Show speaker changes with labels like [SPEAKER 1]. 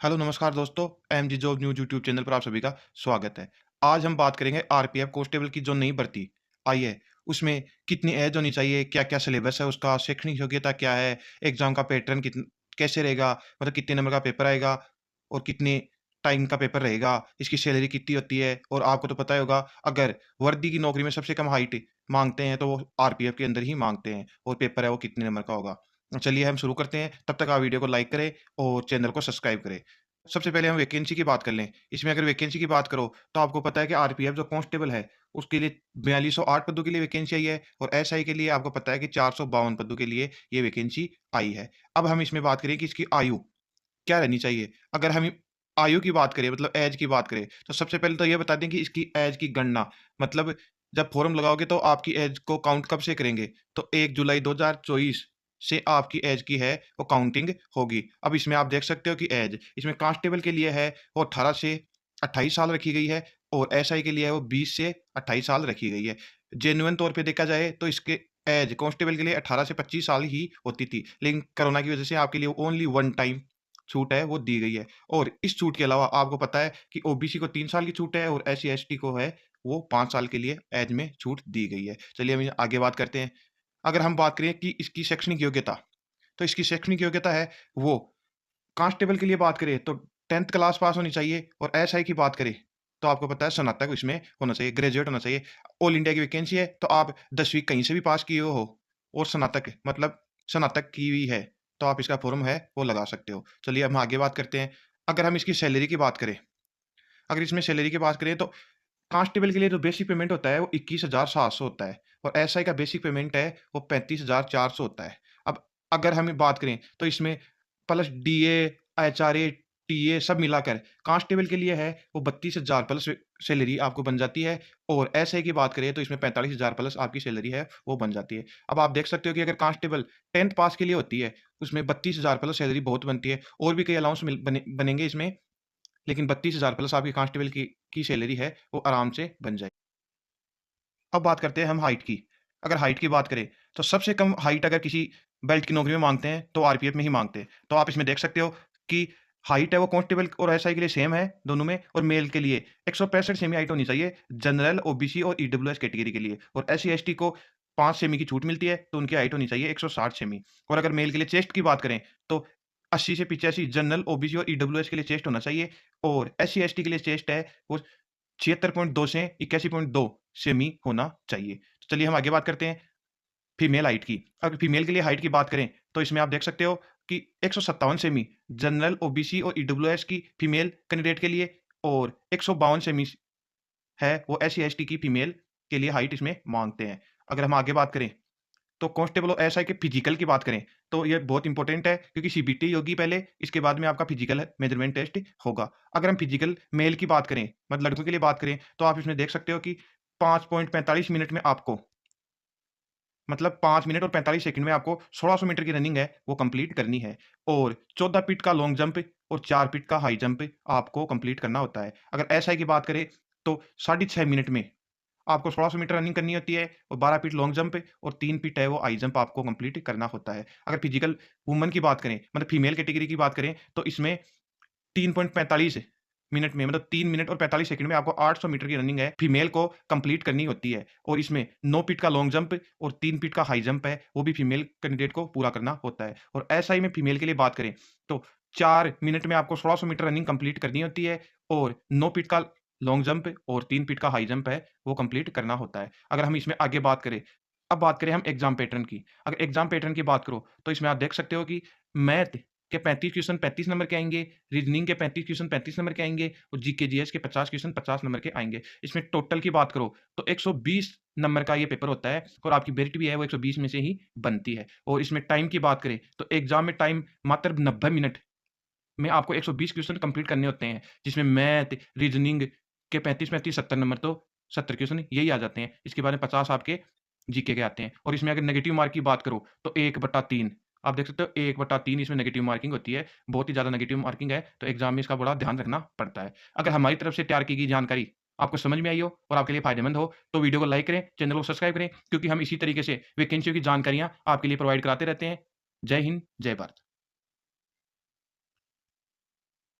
[SPEAKER 1] Hello नमस्कार दोस्तों, MG job news YouTube channel पर आप सभी का स्वागत है। आज हम बात करेंगे आरपीएफ कांस्टेबल की जो नई भर्ती आई है, उसमें कितनी एज होनी चाहिए, क्या-क्या सिलेबस है उसका, शैक्षणिक योग्यता क्या है, एग्ज़ाम का पैटर्न कैसे रहेगा, मतलब कितने नंबर का पेपर आएगा और कितने टाइम का पेपर रहेगा, इसकी सैलरी कितनी होती है और आपको तो पता ही होगा अगर वर्दी की नौकरी में सबसे कम हाइट माँगते हैं, तो वो आरपीएफ के अंदर ही माँगते हैं और पेपर है वो कितने नंबर का होगा। चलिए हम शुरू करते हैं, तब तक आप वीडियो को लाइक करें और चैनल को सब्सक्राइब करें। सबसे पहले हम वैकेंसी की बात कर लें। इसमें अगर वैकेंसी की बात करो, तो आपको पता है कि आरपीएफ जो कांस्टेबल है, उसके लिए 4208 पदों के लिए वैकेंसी आई है और एसआई के लिए आपको पता है कि 452 पदों के लिए ये वैकेंसी आई है। अब हम इसमें बात करें कि इसकी आयु क्या रहनी चाहिए? अगर हम आयु की बात करें मतलब ऐज की बात करें, तो सबसे पहले तो ये बता दें कि इसकी ऐज की गणना मतलब जब फॉर्म लगाओगे तो आपकी ऐज को काउंट कब से करेंगे? तो 1 जुलाई 2024 से आपकी ऐज की है वो काउंटिंग होगी। अब इसमें आप देख सकते हो कि ऐज इसमें कांस्टेबल के लिए है वो 18 से 28 साल रखी गई है और एसआई के लिए है वो 20 से 28 साल रखी गई है। जेन्युइन तौर पे देखा जाए तो इसके ऐज कांस्टेबल के लिए 18 से 25 साल ही होती थी। लेकिन कोरोना की वजह से आपके लिए ओनली वन टाइम छूट है वो दी गई है और इस छूट के अलावा आपको पता है कि ओबीसी को 3 साल की छूट है और एससी-एसटी को है वो 5 साल के लिए ऐज में छूट दी गई है। चलिए हम आगे बात करते हैं। अगर हम बात करें कि इसकी शैक्षणिक योग्यता, तो इसकी शैक्षणिक योग्यता है वो कांस्टेबल के लिए बात करें तो 10th क्लास पास होनी चाहिए और एसआई की बात करें तो आपको पता है स्नातक इसमें होना चाहिए, ग्रेजुएट होना चाहिए। ऑल इंडिया की वैकेंसी है तो आप 10वीं कहीं से भी पास किए हो और स्नातक मतलब स्नातक की हुई है, तो आप इसका फॉर्म है वो लगा सकते हो। चलिए हम आगे बात करते हैं। अगर हम इसकी सैलरी की बात करें, अगर इसमें सैलरी की बात करें तो कांस्टेबल के लिए जो बेसिक पेमेंट होता है वो 21,700 होता है और एसआई का बेसिक पेमेंट है वो 35,400 होता है। अब अगर हम बात करें तो इसमें प्लस डीए, एचआरए, टीए सब मिलाकर कांस्टेबल के लिए है वो 32,000 प्लस सैलरी आपको बन जाती है और एसआई की बात करें तो इसमें 45,000 प्लस आपकी सैलरी है वो बन जाती है। अब आप देख सकते हो कि अगर कांस्टेबल 10th पास के लिए होती है, उसमें 32,000 प्लस सैलरी बहुत बनती है और भी कई अलाउंस बनेंगे इसमें, लेकिन 32,000 प्लस आपकी कांस्टेबल की सैलरी है वो आराम से बन जाएगी। अब बात करते हैं हम हाइट की। अगर हाइट की बात करें, तो सबसे कम हाइट अगर किसी बेल्ट की नौकरी में माँगते हैं, तो आरपीएफ में ही माँगते हैं। तो आप इसमें देख सकते हो कि हाइट है वो कांस्टेबल और एसआई के लिए सेम है दोनों में और मेल के लिए 165 सेमी हाइट होनी चाहिए, जनरल, ओबीसी और ईडब्ल्यूएस कैटेगरी के लिए और एससी-एसटी को 5 सेमी की छूट मिलती है, तो उनकी हाइट होनी चाहिए 160 सेमी। और अगर मेल के लिए चेस्ट की बात करें, तो 80 से 85 जनरल, ओबीसी और ईडब्ल्यूएस के लिए चेस्ट होना चाहिए और एससी-एसटी के लिए चेस्ट है वो 76.2 से 81.2 सेमी होना चाहिए। तो चलिए हम आगे बात करते हैं फीमेल हाइट की। अगर फीमेल के लिए हाइट की बात करें, तो इसमें आप देख सकते हो कि 157 सेमी जनरल, ओबीसी और ईडब्ल्यूएस की फीमेल कैंडिडेट के लिए और 152 सेमी है वो एससी-एसटी की फीमेल के लिए हाइट इसमें माँगते हैं। अगर हम आगे बात करें तो कांस्टेबल और एसआई के फिजिकल की बात करें, तो ये बहुत इंपॉर्टेंट है क्योंकि सीबीटी होगी पहले, इसके बाद में आपका फिजिकल मेजरमेंट टेस्ट होगा। अगर हम फिजिकल मेल की बात करें, मतलब लड़कों के लिए बात करें, तो आप इसमें देख सकते हो कि 5.45 मिनट में आपको मतलब 5 मिनट और 45 सेकंड में आपको 1600 मीटर की रनिंग है, वो कंप्लीट करनी है और 14 फीट का लॉन्ग जंप और 4 फीट का हाई जंप आपको कंप्लीट करना होता है। अगर एसआई की बात करें, तो साढ़े 6 मिनट में आपको 1600 मीटर रनिंग करनी होती है और 12 फीट लॉन्ग जंप और 3 फीट है वो हाई जंप आपको कंप्लीट करना होता है। अगर फिजिकल वुमन की बात करें मतलब फीमेल कैटेगरी की बात करें तो इसमें 3.45 मिनट में मतलब 3 मिनट और 45 सेकंड में आपको 800 मीटर की रनिंग है फीमेल को कंप्लीट करनी होती है और इसमें 9 फीट का लॉन्ग जंप और 3 फीट का हाई जंप है वो भी फीमेल कैंडिडेट को पूरा करना होता है। और एसआई में फीमेल के लिए बात करें तो 4 मिनट में आपको 1600 मीटर रनिंग कंप्लीट करनी होती है और 9 फीट का लॉन्ग जंप और 3 फीट का हाई जंप है वो कंप्लीट करना होता है। अगर हम इसमें आगे बात करें, अब बात करें हम एग्ज़ाम पैटर्न की। अगर एग्ज़ाम पैटर्न की बात करो तो इसमें आप देख सकते हो कि मैथ के 35 क्वेश्चन 35 नंबर के आएँगे, रीज़निंग के 35 क्वेश्चन 35 नंबर के आएँगे और जीके जीएस के 50 क्वेश्चन 50 नंबर के आएँगे। इसमें टोटल की बात करो तो 120 नंबर का ये पेपर होता है और आपकी मेरिट भी है वो 120 में से ही बनती है। और इसमें टाइम की बात करें तो एग्ज़ाम में टाइम मात्र 90 मिनट में आपको 120 क्वेश्चन कंप्लीट करने होते हैं, जिसमें मैथ, रीज़निंग के 35-35 70 नंबर तो 70 क्वेश्चन यही आ जाते हैं। इसके बाद में 50 आपके जीके के आते हैं और इसमें अगर नेगेटिव मार्क की बात करूँ तो 1/3 आप देख सकते हो 1/3 इसमें नेगेटिव मार्किंग होती है। बहुत ही ज़्यादा नेगेटिव मार्किंग है, तो एग्ज़ाम में इसका बड़ा ध्यान रखना पड़ता है। अगर हमारी तरफ से तैयार की गई जानकारी आपको समझ में आई हो और आपके लिए फ़ायदेमंद हो, तो वीडियो को लाइक करें, चैनल को सब्सक्राइब करें क्योंकि हम इसी तरीके से वैकेंसियों की जानकारियाँ आपके लिए प्रोवाइड कराते रहते हैं। जय हिंद, जय भारत।